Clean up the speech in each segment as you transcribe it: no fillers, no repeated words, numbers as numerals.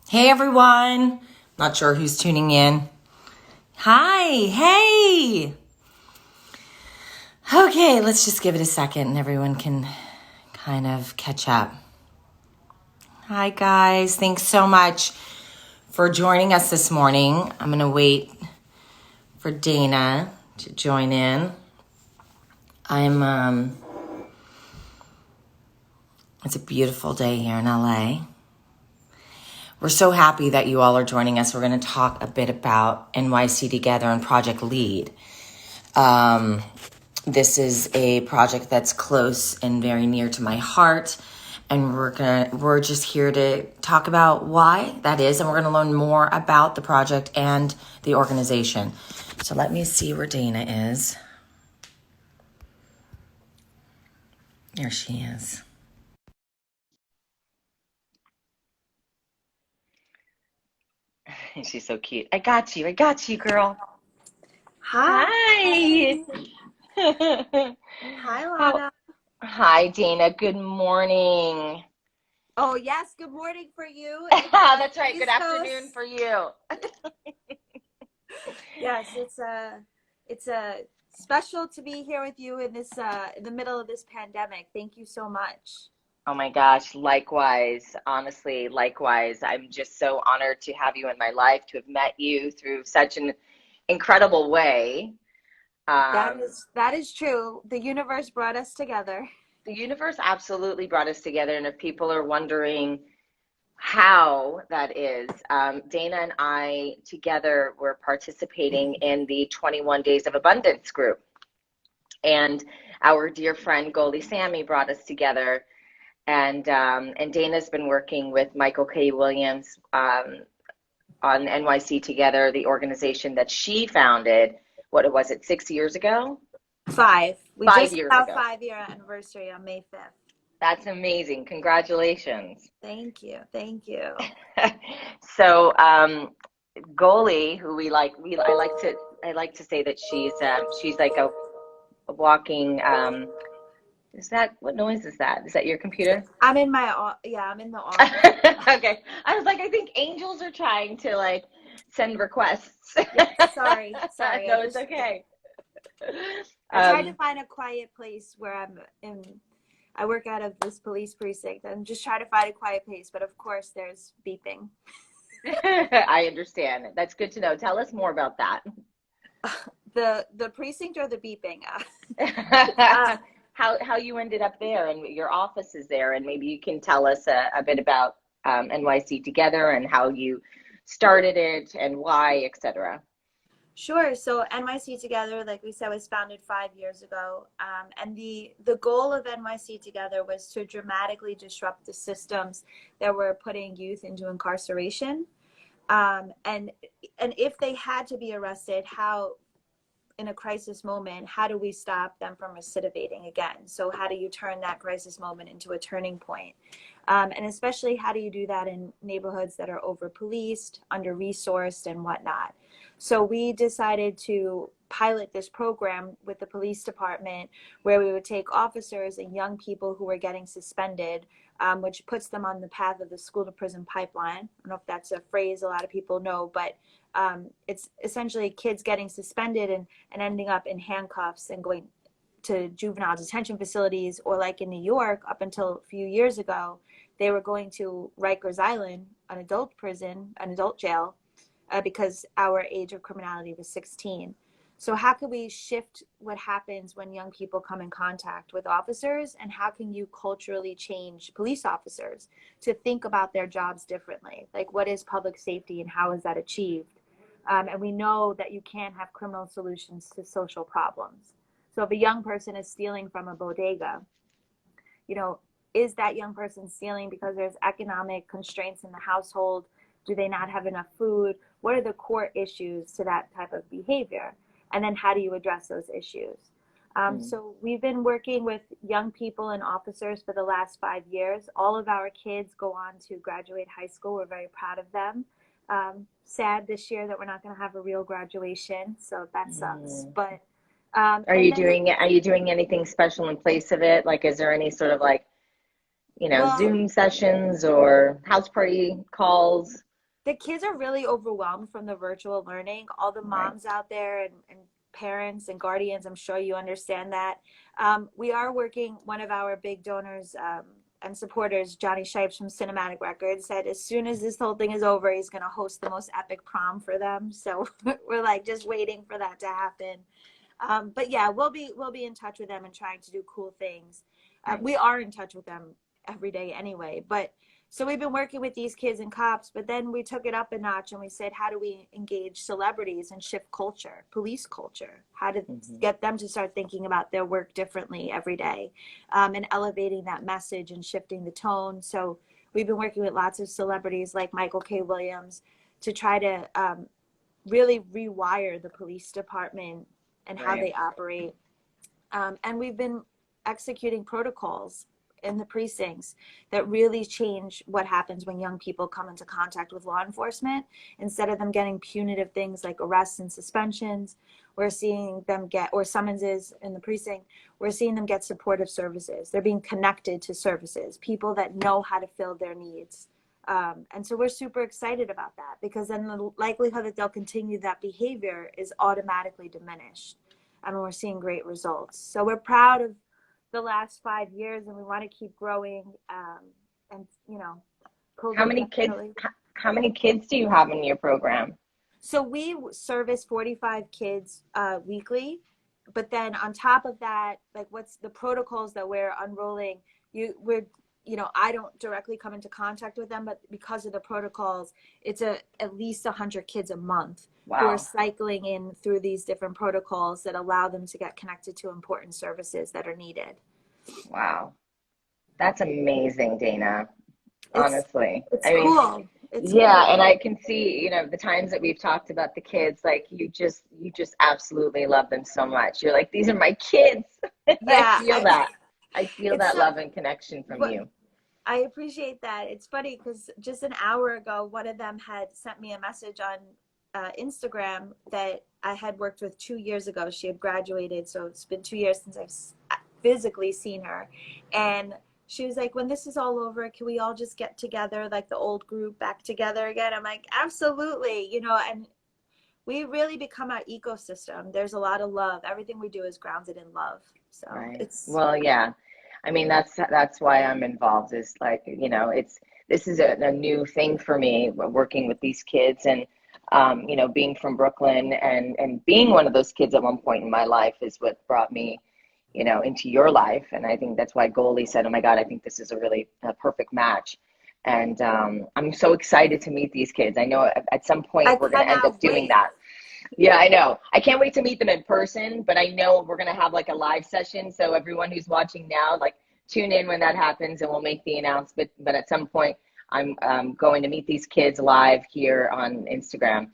Hey everyone. Not sure who's tuning in. Hi. Hey. Okay, let's just give it a second and everyone can kind of catch up. Hi guys. Thanks so much for joining us this morning. I'm going to wait for Dana to join in. It's a beautiful day here in LA. We're so happy that you all are joining us. We're going to talk a bit about NYC Together and Project Lead. This is a project that's close and very near to my heart, and we're just here to talk about why that is, and we're going to learn more about the project and the organization. So let me see where Dana is. There she is. She's so cute. I got you, girl. Hi. Hi. Hi, Lana. Hi, Dana. Good morning. Oh, yes. Good morning for you. That's right. Good East afternoon Coast. for you. Yes, it's a special to be here with you in this in the middle of this pandemic. Thank you so much. Oh my gosh, likewise. Honestly, likewise. I'm just so honored to have you in my life, to have met you through such an incredible way. That is true. The universe brought us together. The universe absolutely brought us together, and if people are wondering how that is, Dana and I together were participating in the 21 Days of Abundance group. And our dear friend Goldie Sammy brought us together. And Dana's been working with Michael K. Williams on NYC Together, the organization that she founded. What was it, 6 years ago? 5. We Five just had years our ago. 5-year anniversary on May 5th. That's amazing. Congratulations. Thank you. Thank you. So, Goalie, who I like to say that she's like a walking. Is that, what noise is that? Is that your computer? I'm in the office. Okay. I was like, I think angels are trying to like send requests. Yes, sorry. Sorry. No, it's okay. I tried to find a quiet place where I work out of this police precinct. I'm just trying to find a quiet place, but of course there's beeping. I understand. That's good to know. Tell us more about that. The precinct or the beeping? How you ended up there and your office is there, and maybe you can tell us a bit about NYC Together and how you started it and why, etc. Sure. So NYC Together, like we said, was founded 5 years ago. And the goal of NYC Together was to dramatically disrupt the systems that were putting youth into incarceration. And if they had to be arrested, how in a crisis moment, how do we stop them from recidivating again? So how do you turn that crisis moment into a turning point? And especially, how do you do that in neighborhoods that are over-policed, under-resourced, and whatnot? So we decided to pilot this program with the police department where we would take officers and young people who were getting suspended, which puts them on the path of the school to prison pipeline. I don't know if that's a phrase a lot of people know, but it's essentially kids getting suspended and ending up in handcuffs and going to juvenile detention facilities, or like in New York, up until a few years ago, they were going to Rikers Island, an adult prison, an adult jail, because our age of criminality was 16. So how can we shift what happens when young people come in contact with officers, and how can you culturally change police officers to think about their jobs differently? Like, what is public safety and how is that achieved? And we know that you can't have criminal solutions to social problems. So if a young person is stealing from a bodega, is that young person stealing because there's economic constraints in the household? Do they not have enough food? What are the core issues to that type of behavior? And then how do you address those issues? So we've been working with young people and officers for the last 5 years. All of our kids go on to graduate high school. We're very proud of them. Sad this year that we're not going to have a real graduation, so that sucks. But Are you doing anything special in place of it? Like, is there any sort of like, well, Zoom sessions or house party calls? the kids are really overwhelmed from the virtual learning. All the Right. moms out there and parents and guardians, I'm sure you understand that. We are working, one of our big donors and supporters, Johnny Shipes from Cinematic Records, said as soon as this whole thing is over, he's going to host the most epic prom for them. So we're like just waiting for that to happen. But yeah, we'll be in touch with them and trying to do cool things. Nice. We are in touch with them every day anyway. But so we've been working with these kids and cops, but then we took it up a notch and we said, how do we engage celebrities and shift culture, police culture? How to get them to start thinking about their work differently every day, and elevating that message and shifting the tone. So we've been working with lots of celebrities like Michael K. Williams to try to really rewire the police department and how they operate. And we've been executing protocols in the precincts that really change what happens when young people come into contact with law enforcement. Instead of them getting punitive things like arrests and suspensions, we're seeing them get, or summonses in the precinct, we're seeing them get supportive services. They're being connected to services, people that know how to fill their needs. And so we're super excited about that, because then the likelihood that they'll continue that behavior is automatically diminished. And we're seeing great results. So we're proud of the last 5 years, and we want to keep growing. And you know, How many kids? How many kids do you have in your program? So we service 45 kids weekly, but then on top of that, like what's the protocols that we're unrolling? I don't directly come into contact with them, but because of the protocols, it's at least 100 kids a month. Wow. Who are cycling in through these different protocols that allow them to get connected to important services that are needed. Wow. That's amazing, Dana. Honestly. It's cool. It's cool. And I can see, the times that we've talked about the kids, like you just absolutely love them so much. You're like, these are my kids. Yeah. I feel that love and connection from you. I appreciate that. It's funny because just an hour ago, one of them had sent me a message on Instagram that I had worked with 2 years ago. She had graduated, so it's been 2 years since I've physically seen her. And she was like, when this is all over, can we all just get together, like the old group back together again? I'm like, absolutely. And we really become our ecosystem. There's a lot of love. Everything we do is grounded in love. So well, yeah. I mean, that's why I'm involved, is like, this is a new thing for me, working with these kids, and being from Brooklyn and being one of those kids at one point in my life is what brought me, into your life. And I think that's why Goalie said, oh my God, I think this is a really perfect match. And I'm so excited to meet these kids. I know at some point we're going to end up doing that. Yeah, I know. I can't wait to meet them in person, but I know we're going to have like a live session. So everyone who's watching now, like, tune in when that happens and we'll make the announcement. But at some point, I'm going to meet these kids live here on Instagram,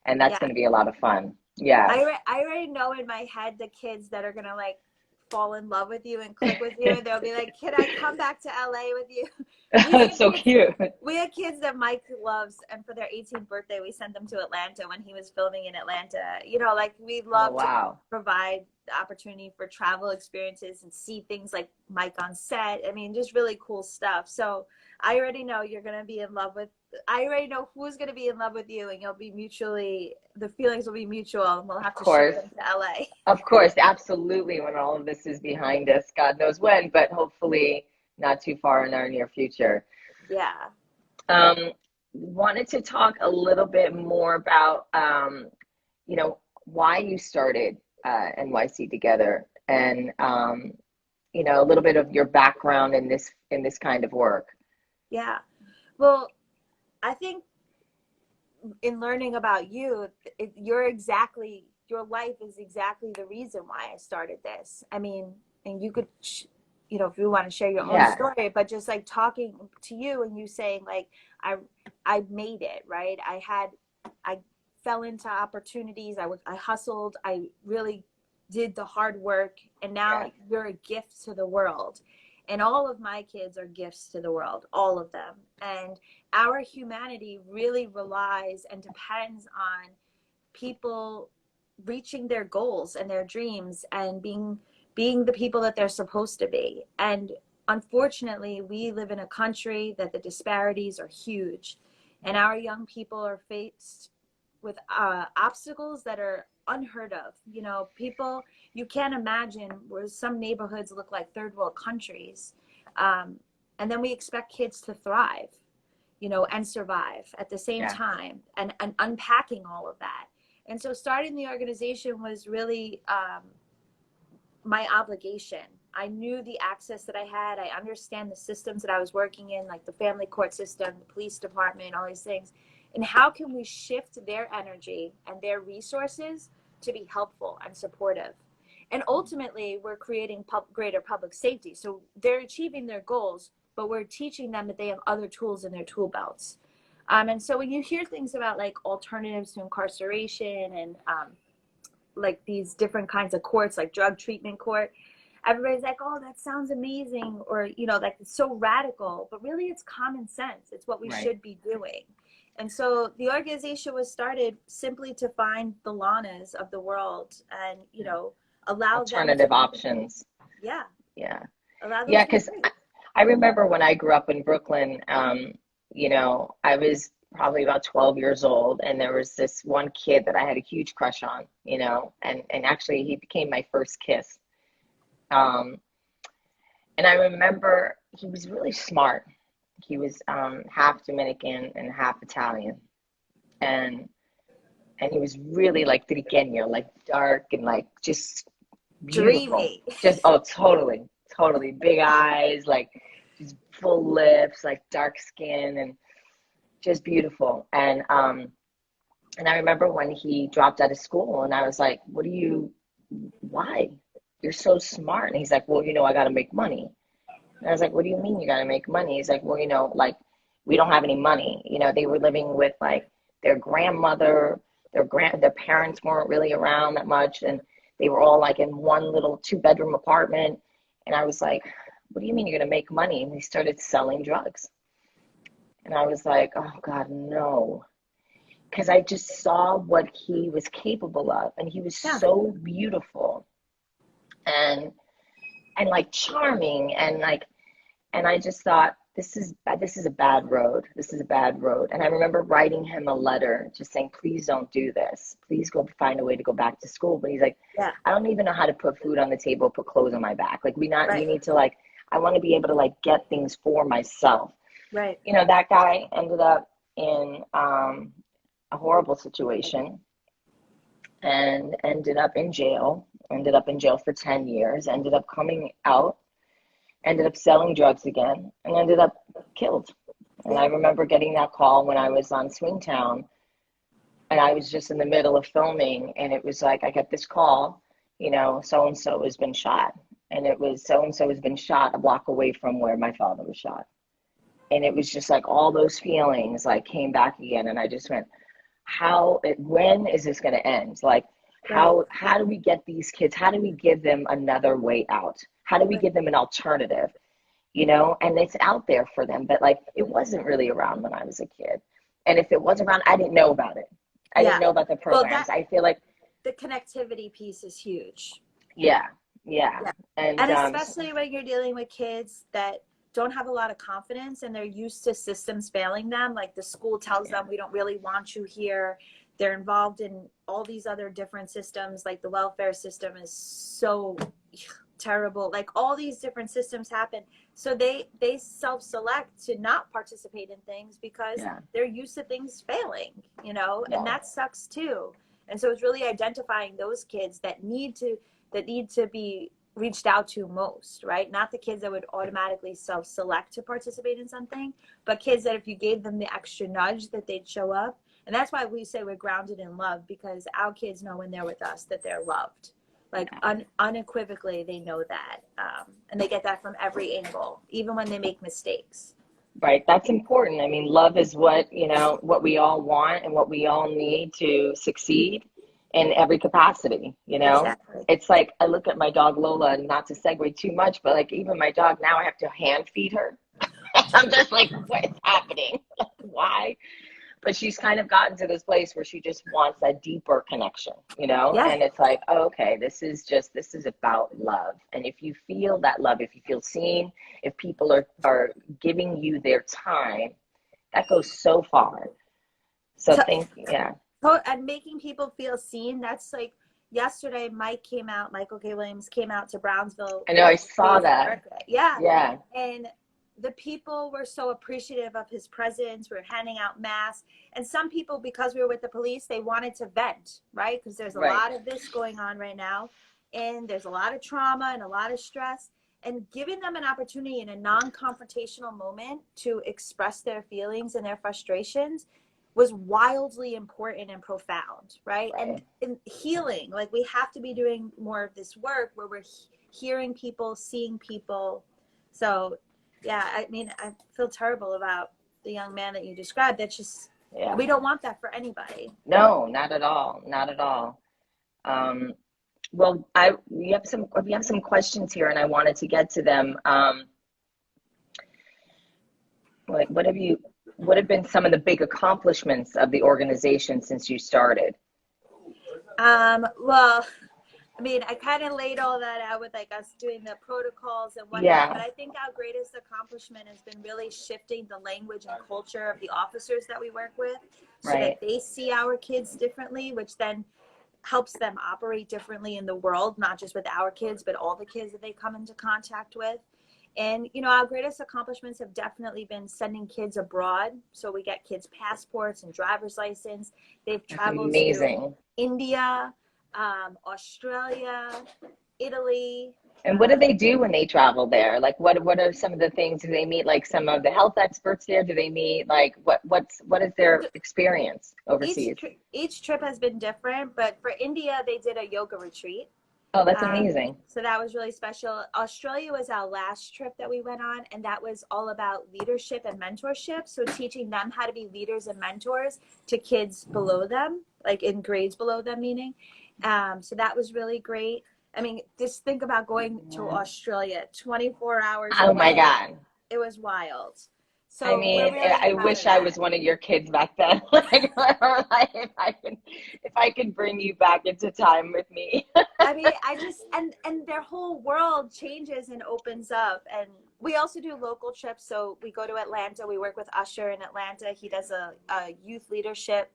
and that's going to be a lot of fun. Yeah. I already know in my head the kids that are going to like fall in love with you and click with you, and they'll be like, can I come back to LA with you? That's so cute. We had kids that Mike loves, and for their 18th birthday we sent them to Atlanta when he was filming in Atlanta. Like we love to provide the opportunity for travel experiences and see things like Mike on set. I mean, just really cool stuff. So I already know you're going to be in love with, I already know who's going to be in love with you, and you'll be the feelings will be mutual, and we'll have to ship them to LA. Of course, absolutely. When all of this is behind us, God knows when, but hopefully not too far in our near future. Yeah. Wanted to talk a little bit more about, why you started NYC Together, and, a little bit of your background in this kind of work. Yeah. Well, I think in learning about you, your life is exactly the reason why I started this. I mean, and you could, if you want to share your own story, but just like talking to you and you saying like, I made it, right? I fell into opportunities. I hustled. I really did the hard work, and now you're a gift to the world. And all of my kids are gifts to the world, all of them. And our humanity really relies and depends on people reaching their goals and their dreams and being the people that they're supposed to be. And unfortunately, we live in a country that the disparities are huge. And our young people are faced with obstacles that are unheard of. You know, people, you can't imagine where some neighborhoods look like third world countries. And then we expect kids to thrive, you know, and survive at the same Yeah. time, and unpacking all of that. And so starting the organization was really my obligation. I knew the access that I had. I understand the systems that I was working in, like the family court system, the police department, all these things. And how can we shift their energy and their resources to be helpful and supportive? And ultimately, we're creating greater public safety. So they're achieving their goals, but we're teaching them that they have other tools in their tool belts. And so when you hear things about like alternatives to incarceration and like these different kinds of courts, like drug treatment court, everybody's like, oh, that sounds amazing, or, you know, like it's so radical, but really it's common sense. It's what we should be doing. And so the organization was started simply to find the Lanas of the world and, you know, allow alternative options. Yeah. Yeah. Allow them Yeah, to be because I remember when I grew up in Brooklyn, you know, I was probably about 12 years old, and there was this one kid that I had a huge crush on, you know, and actually he became my first kiss. Um, and I remember he was really smart. He was half Dominican and half Italian, and he was really like trigueño, like dark and like just beautiful. dreamy. Just totally big eyes, like just full lips, like dark skin, and just beautiful. And I remember when he dropped out of school, and I was like, why? You're so smart. And he's like, well, you know, I got to make money. And I was like, what do you mean you got to make money? He's like, well, you know, like we don't have any money. You know, they were living with like their grandmother, their parents weren't really around that much, and they were all like in one little 2-bedroom apartment. And I was like, what do you mean you're going to make money? And he started selling drugs. And I was like, oh God, no. Because I just saw what he was capable of, and he was so beautiful and like charming, and like, and I just thought, this is a bad road. This is a bad road. And I remember writing him a letter just saying, please don't do this. Please go find a way to go back to school. But he's like, I don't even know how to put food on the table, put clothes on my back. Like we need to, like, I want to be able to like get things for myself. Right. You know, that guy ended up in a horrible situation and ended up in jail for 10 years, ended up coming out, ended up selling drugs again, and ended up killed. And I remember getting that call when I was on Swingtown, and I was just in the middle of filming, and it was like, I got this call, you know, so-and-so has been shot. And it was so-and-so has been shot a block away from where my father was shot. And it was just like all those feelings like came back again. And I just went, when is this going to end? Like, how do we get these kids? How do we give them another way out? How do we give them an alternative? You know, and it's out there for them, but like, it wasn't really around when I was a kid. And if it was around, I didn't know about it. I didn't know about the programs. I feel like the connectivity piece is huge. Yeah. And especially when you're dealing with kids that don't have a lot of confidence and they're used to systems failing them. Like the school tells them, we don't really want you here. They're involved in all these other different systems. Like the welfare system is so terrible. Like all these different systems happen. So they self-select to not participate in things because they're used to things failing, you know, and that sucks too. And so it's really identifying those kids that need to be reached out to most, right? Not the kids that would automatically self-select to participate in something, but kids that if you gave them the extra nudge that they'd show up. And that's why we say we're grounded in love, because our kids know when they're with us that they're loved. Like unequivocally, they know that. And they get that from every angle, even when they make mistakes. Right. That's important. I mean, love is what we all want and what we all need to succeed in every capacity, you know. Exactly. It's like I look at my dog Lola, and not to segue too much, but like even my dog now, I have to hand feed her. I'm just like, what's happening? Why? But she's kind of gotten to this place where she just wants that deeper connection, you know. And it's like, oh, okay, this is about love. And if you feel that love, if you feel seen, if people are giving you their time, that goes so far. So So, yeah. and making people feel seen. That's like yesterday, Michael K. Williams came out to Brownsville I know, for I his saw that. birthday. Yeah. Yeah. And the people were so appreciative of his presence. We were handing out masks. And some people, because we were with the police, they wanted to vent, right? Because there's a Right. lot of this going on right now. And there's a lot of trauma and a lot of stress. And giving them an opportunity in a non-confrontational moment to express their feelings and their frustrations was wildly important and profound, right? Right. And healing, like we have to be doing more of this work where we're hearing people, seeing people. So yeah, I mean, I feel terrible about the young man that you described. That's just, Yeah. we don't want that for anybody. No, not at all. Not at all. Well, we have some questions here, and I wanted to get to them. What have been some of the big accomplishments of the organization since you started? Well, I mean, I kind of laid all that out with like us doing the protocols and whatnot, Yeah. but I think our greatest accomplishment has been really shifting the language and culture of the officers that we work with so Right. that they see our kids differently, which then helps them operate differently in the world, not just with our kids, but all the kids that they come into contact with. And, you know, our greatest accomplishments have definitely been sending kids abroad. So we get kids passports and driver's license. They've That's traveled to amazing. India, Australia, Italy. And what do they do when they travel there? Like, what are some of the things? Do they meet like some of the health experts there? Do they meet like what is their experience overseas? Each trip has been different, but for India, they did a yoga retreat. Oh, that's amazing. So that was really special. Australia was our last trip that we went on, and that was all about leadership and mentorship. So teaching them how to be leaders and mentors to kids below them, like in grades below them, meaning. So that was really great. I mean, just think about going to Australia, 24 hours Oh my away. God. It was wild. I So we're mean, really I proud of wish I was that. one of your kids back then. Like, or like if I could bring you back into time with me. I mean, I just and their whole world changes and opens up. And we also do local trips. So we go to Atlanta. We work with Usher in Atlanta. He does a youth leadership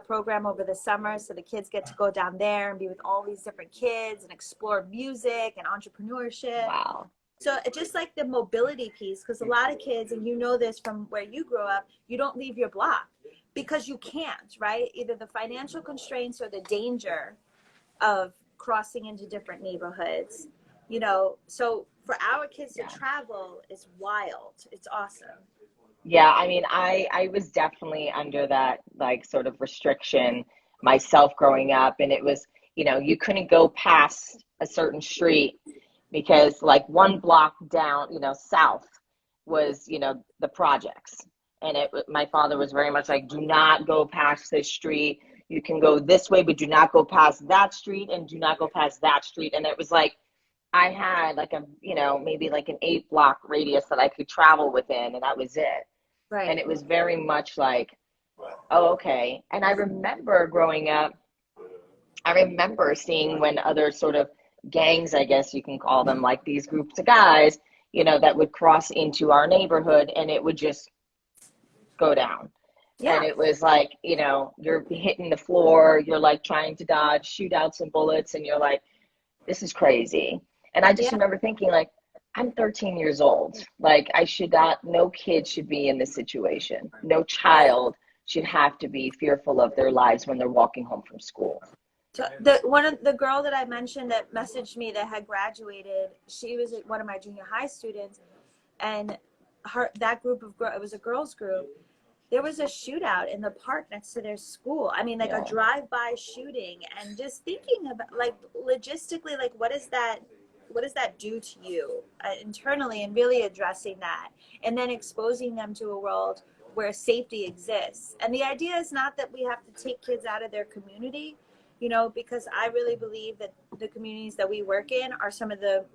program over the summer. So the kids get to go down there and be with all these different kids and explore music and entrepreneurship. Wow. So just like the mobility piece, because a lot of kids, and you know this from where you grew up, you don't leave your block because you can't, right? Either the financial constraints or the danger of crossing into different neighborhoods, you know. So for our kids to travel is wild. It's awesome. Yeah, I mean, I was definitely under that like sort of restriction myself growing up, and it was, you couldn't go past a certain street because like one block down, south was, the projects. And my father was very much like, do not go past this street. You can go this way, but do not go past that street and do not go past that street. And it was like, I had like maybe like an 8-block radius that I could travel within, and that was it. Right. And it was very much like, oh, okay. And I remember growing up, I remember seeing when other sort of gangs, I guess you can call them, like these groups of guys, that would cross into our neighborhood and it would just go down. Yeah. And it was like, you're hitting the floor, you're like trying to dodge shootouts and bullets, and you're like, this is crazy. And I just remember thinking like, I'm 13 years old. Like no kid should be in this situation. No child should have to be fearful of their lives when they're walking home from school. So the girl that I mentioned that messaged me that had graduated, she was one of my junior high students, and that group of girls, it was a girls group. There was a shootout in the park next to their school. I mean, like a drive-by shooting, and just thinking about like logistically, like what does that do to you internally, and really addressing that, and then exposing them to a world where safety exists. And the idea is not that we have to take kids out of their community, because I really believe that the communities that we work in are some of the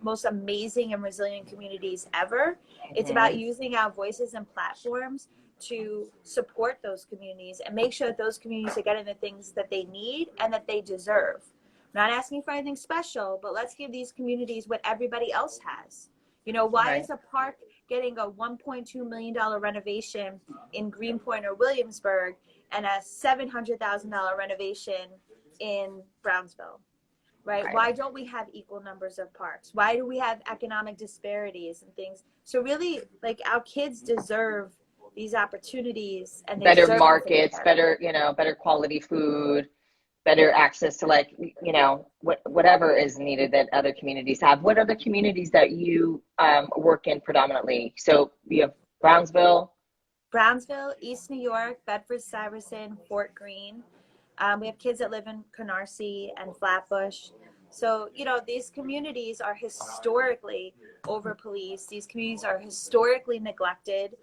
most amazing and resilient communities ever. Mm-hmm. It's about using our voices and platforms to support those communities and make sure that those communities are getting the things that they need and that they deserve. I'm not asking for anything special, but let's give these communities what everybody else has. Why is a park getting a $1.2 million renovation in Greenpoint or Williamsburg and a $700,000 renovation in Brownsville, right? Right. Why don't we have equal numbers of parks? Why do we have economic disparities and things? So really, like, our kids deserve these opportunities, and they Better deserve to feel markets, better. better, better quality food, better access to, like, whatever is needed that other communities have. What other communities that you work in predominantly? So we have Brownsville. Brownsville, East New York, Bedford-Stuyvesant, Fort Greene. We have kids that live in Canarsie and Flatbush. So, these communities are historically over-policed. These communities are historically neglected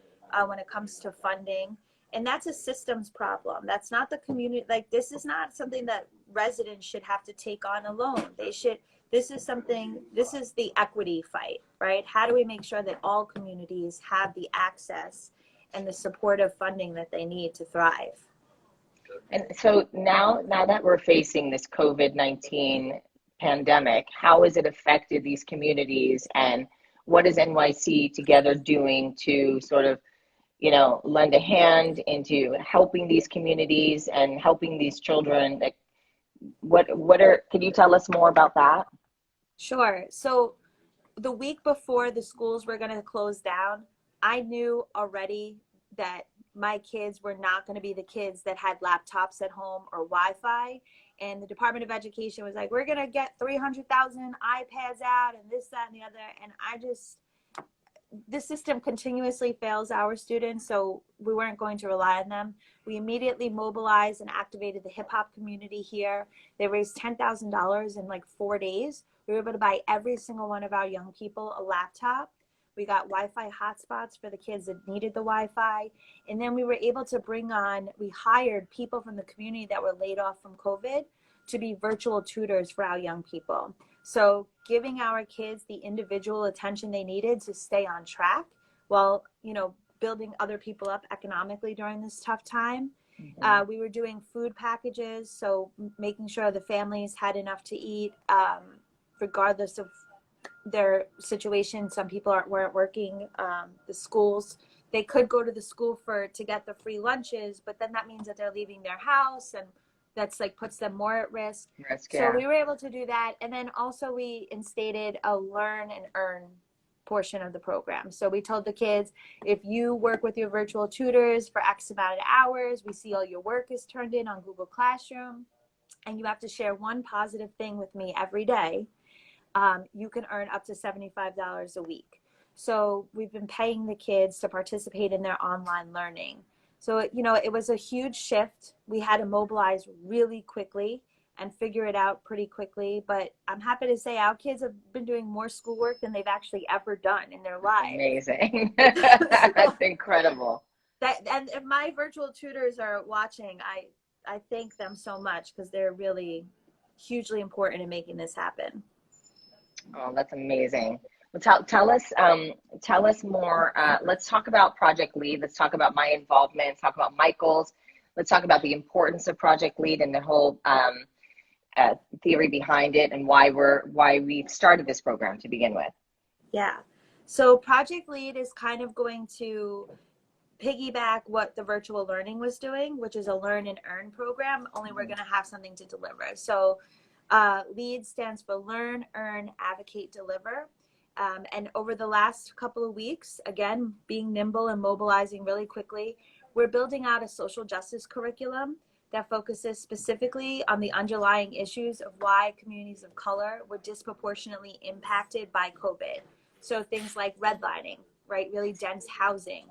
when it comes to funding. And that's a systems problem. That's not the community. Like, this is not something that residents should have to take on alone. This is the equity fight, right? How do we make sure that all communities have the access and the supportive funding that they need to thrive? And so now that we're facing this COVID-19 pandemic, how has it affected these communities, and what is NYC Together doing to sort of, lend a hand into helping these communities and helping these children? Like, can you tell us more about that? Sure. So the week before the schools were going to close down, I knew already that my kids were not going to be the kids that had laptops at home or Wi-Fi. And the Department of Education was like, we're going to get 300,000 iPads out and this, that, and the other. And the system continuously fails our students, so we weren't going to rely on them. We immediately mobilized and activated the hip hop community here. They raised $10,000 in like 4 days. We were able to buy every single one of our young people a laptop. We got Wi-Fi hotspots for the kids that needed the Wi-Fi. And then we were able to we hired people from the community that were laid off from COVID to be virtual tutors for our young people. So giving our kids the individual attention they needed to stay on track while, building other people up economically during this tough time. Mm-hmm. We were doing food packages, so making sure the families had enough to eat, regardless of their situation. Some people weren't working. The schools, they could go to the school to get the free lunches, but then that means that they're leaving their house, and that's like puts them more at risk. So we were able to do that. And then also we instated a learn and earn portion of the program. So we told the kids, if you work with your virtual tutors for X amount of hours, we see all your work is turned in on Google Classroom, and you have to share one positive thing with me every day, you can earn up to $75 a week. So we've been paying the kids to participate in their online learning. So, it was a huge shift. We had to mobilize really quickly and figure it out pretty quickly. But I'm happy to say our kids have been doing more schoolwork than they've actually ever done in their lives. Amazing. That's incredible. And if my virtual tutors are watching, I thank them so much, because they're really hugely important in making this happen. Oh, that's amazing. Well, tell us more. Let's talk about Project Lead. Let's talk about my involvement. Let's talk about Michael's. Let's talk about the importance of Project Lead and the whole theory behind it, and why we've started this program to begin with. Yeah. So Project Lead is kind of going to piggyback what the virtual learning was doing, which is a learn and earn program, only we're going to have something to deliver. So LEAD stands for Learn, Earn, Advocate, Deliver. And over the last couple of weeks, again, being nimble and mobilizing really quickly, we're building out a social justice curriculum that focuses specifically on the underlying issues of why communities of color were disproportionately impacted by COVID. So things like redlining, right? Really dense housing,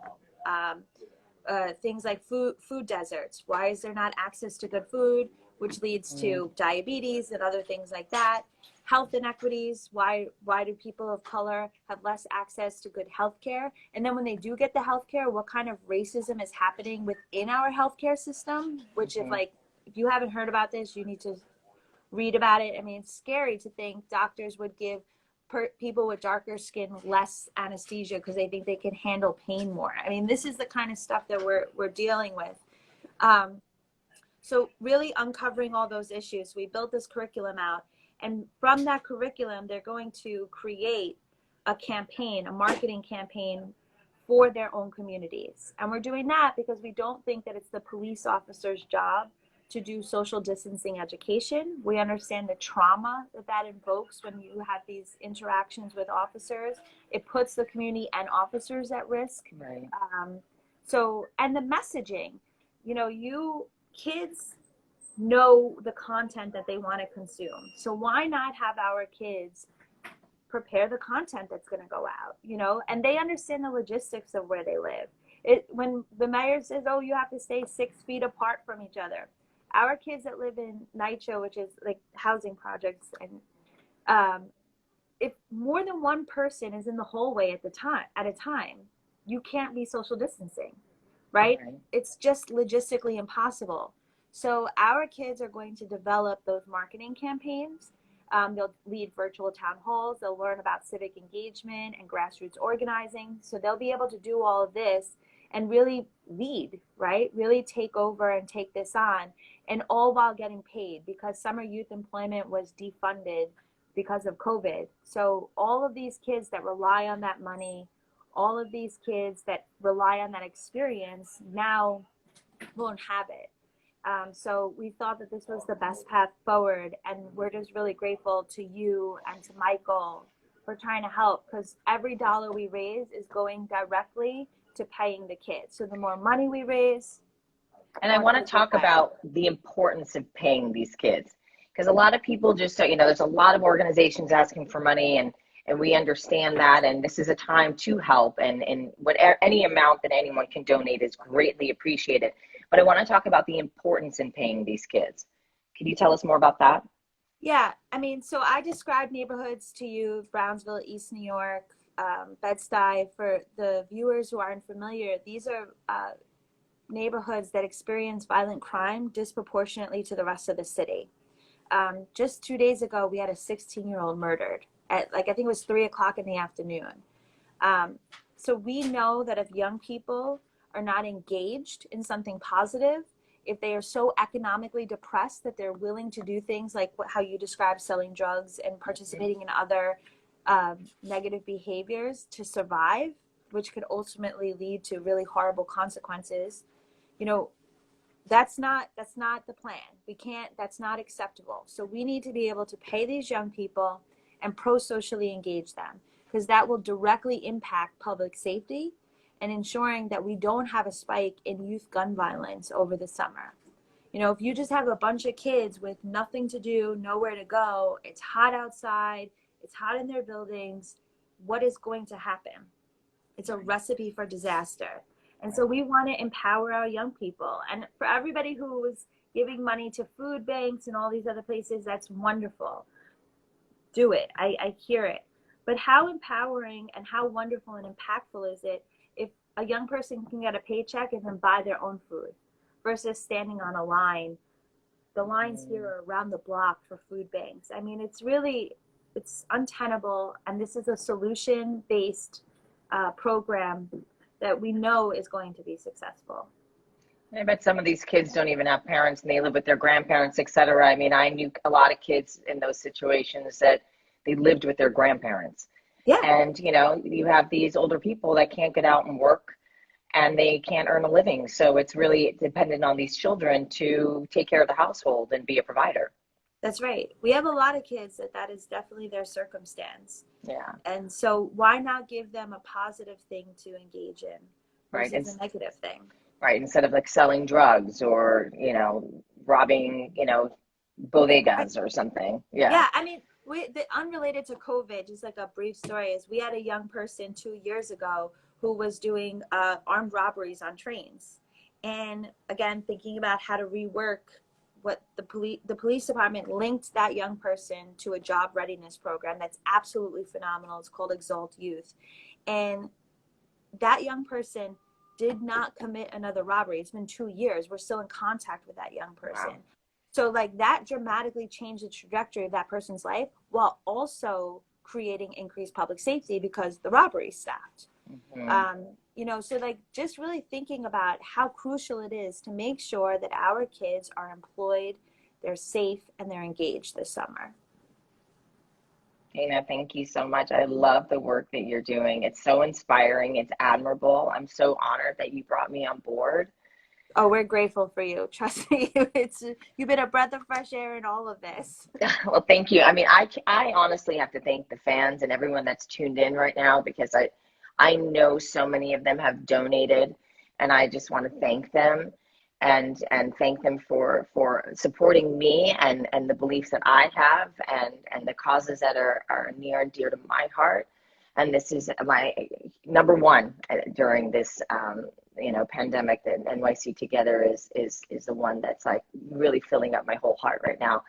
things like food deserts. Why is there not access to good food, which leads to diabetes and other things like that? Health inequities. Why do people of color have less access to good health care? And then when they do get the health care, what kind of racism is happening within our healthcare system? Which if you haven't heard about this, you need to read about it. I mean, it's scary to think doctors would give people with darker skin less anesthesia because they think they can handle pain more. I mean, this is the kind of stuff that we're dealing with. So really uncovering all those issues, we built this curriculum out. And from that curriculum, they're going to create a campaign, a marketing campaign for their own communities. And we're doing that because we don't think that it's the police officer's job to do social distancing education. We understand the trauma that that invokes when you have these interactions with officers. It puts the community and officers at risk. Right. And the messaging, you kids know the content that they want to consume. So why not have our kids prepare the content that's going to go out, and they understand the logistics of where they live. When the mayor says, oh, you have to stay 6 feet apart from each other, our kids that live in Nitro, which is like housing projects, and if more than one person is in the hallway at a time, you can't be social distancing, right? It's just logistically impossible. So our kids are going to develop those marketing campaigns. They'll lead virtual town halls. They'll learn about civic engagement and grassroots organizing. So they'll be able to do all of this and really lead, right? Really take over and take this on, and all while getting paid, because summer youth employment was defunded because of COVID. So all of these kids that rely on that money, all of these kids that rely on that experience now won't have it. So we thought that this was the best path forward, and we're just really grateful to you and to Michael for trying to help, because every dollar we raise is going directly to paying the kids. So the more money we raise. And I want to talk about the importance of paying these kids, because a lot of people just, there's a lot of organizations asking for money, and we understand that, and this is a time to help, and any amount that anyone can donate is greatly appreciated. But I want to talk about the importance in paying these kids. Can you tell us more about that? Yeah, so I described neighborhoods to you: Brownsville, East New York, Bed-Stuy. For the viewers who aren't familiar, these are neighborhoods that experience violent crime disproportionately to the rest of the city. Just 2 days ago, we had a 16-year-old murdered at, I think it was 3:00 in the afternoon. So we know that if young people are not engaged in something positive, if they are so economically depressed that they're willing to do things like how you described, selling drugs and participating in other negative behaviors to survive, which could ultimately lead to really horrible consequences, that's not the plan. That's not acceptable. So we need to be able to pay these young people and pro-socially engage them, because that will directly impact public safety and ensuring that we don't have a spike in youth gun violence over the summer. If you just have a bunch of kids with nothing to do, nowhere to go, it's hot outside, it's hot in their buildings, what is going to happen? It's a recipe for disaster. And so we want to empower our young people. And for everybody who was giving money to food banks and all these other places, that's wonderful. Do it. I hear it. But how empowering and how wonderful and impactful is it if a young person can get a paycheck and then buy their own food versus standing on a line? The lines here are around the block for food banks. It's untenable. And this is a solution-based program that we know is going to be successful. I bet some of these kids don't even have parents and they live with their grandparents, et cetera. I knew a lot of kids in those situations that they lived with their grandparents. Yeah. And, you have these older people that can't get out and work and they can't earn a living. So it's really dependent on these children to take care of the household and be a provider. That's right. We have a lot of kids that is definitely their circumstance. Yeah. And so why not give them a positive thing to engage in versus right. a negative thing? Right. Instead of like selling drugs or, robbing, bodegas or something. Yeah. Yeah. The unrelated to COVID, just like a brief story, is we had a young person 2 years ago who was doing armed robberies on trains. And again, thinking about how to rework what the police department linked that young person to a job readiness program that's absolutely phenomenal. It's called Exalt Youth. And that young person did not commit another robbery. It's been 2 years. We're still in contact with that young person. Wow. So that dramatically changed the trajectory of that person's life while also creating increased public safety because the robbery stopped. Mm-hmm. So just really thinking about how crucial it is to make sure that our kids are employed, they're safe, and they're engaged this summer. Dana, thank you so much. I love the work that you're doing. It's so inspiring. It's admirable. I'm so honored that you brought me on board. Oh, we're grateful for you. Trust me, it's you've been a breath of fresh air in all of this. Well, thank you. I mean, I honestly have to thank the fans and everyone that's tuned in right now because I know so many of them have donated, and I just want to thank them and thank them for supporting me and the beliefs that I have and the causes that are near and dear to my heart. And this is my number one during this pandemic. That NYC Together is the one that's like really filling up my whole heart right now.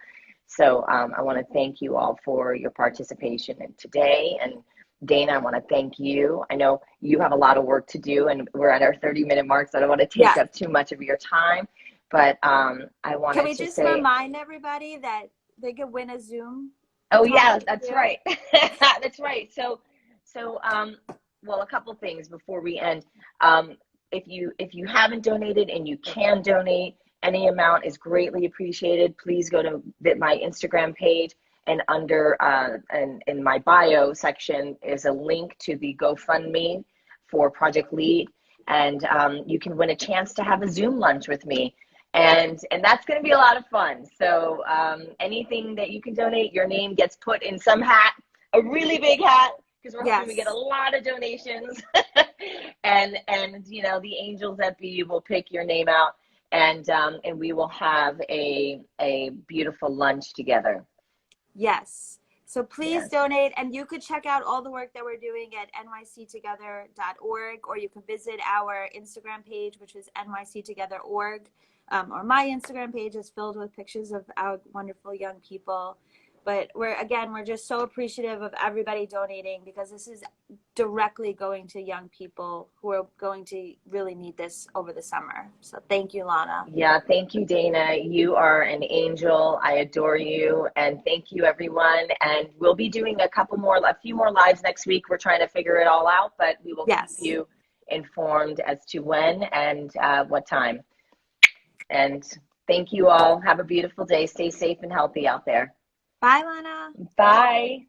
So I want to thank you all for your participation in today. And Dana, I want to thank you. I know you have a lot of work to do, and we're at our 30-minute mark, so I don't want to take Yeah. up too much of your time. But I Can wanted we to just say, remind everybody that they could win a Zoom oh talk yeah, with that's you? right. That's right. So well, a couple things before we end. Um, if you haven't donated and you can donate, any amount is greatly appreciated. Please go to my Instagram page, and under and in my bio section is a link to the GoFundMe for Project Lead, and you can win a chance to have a Zoom lunch with me. And that's going to be a lot of fun. So anything that you can donate, your name gets put in some hat, a really big hat, because we're hoping we get a Yes. lot of donations. and the angels that be will pick your name out, and we will have a beautiful lunch together. Yes. So please Yes. donate, and you could check out all the work that we're doing at nyctogether.org, or you can visit our Instagram page, which is nyctogether.org, or my Instagram page is filled with pictures of our wonderful young people. But we're just so appreciative of everybody donating, because this is directly going to young people who are going to really need this over the summer. So thank you, Lana. Yeah, thank you, Dana. You are an angel. I adore you. And thank you, everyone. And we'll be doing a few more lives next week. We're trying to figure it all out, but we will keep Yes. you informed as to when and what time. And thank you all. Have a beautiful day. Stay safe and healthy out there. Bye, Lana. Bye.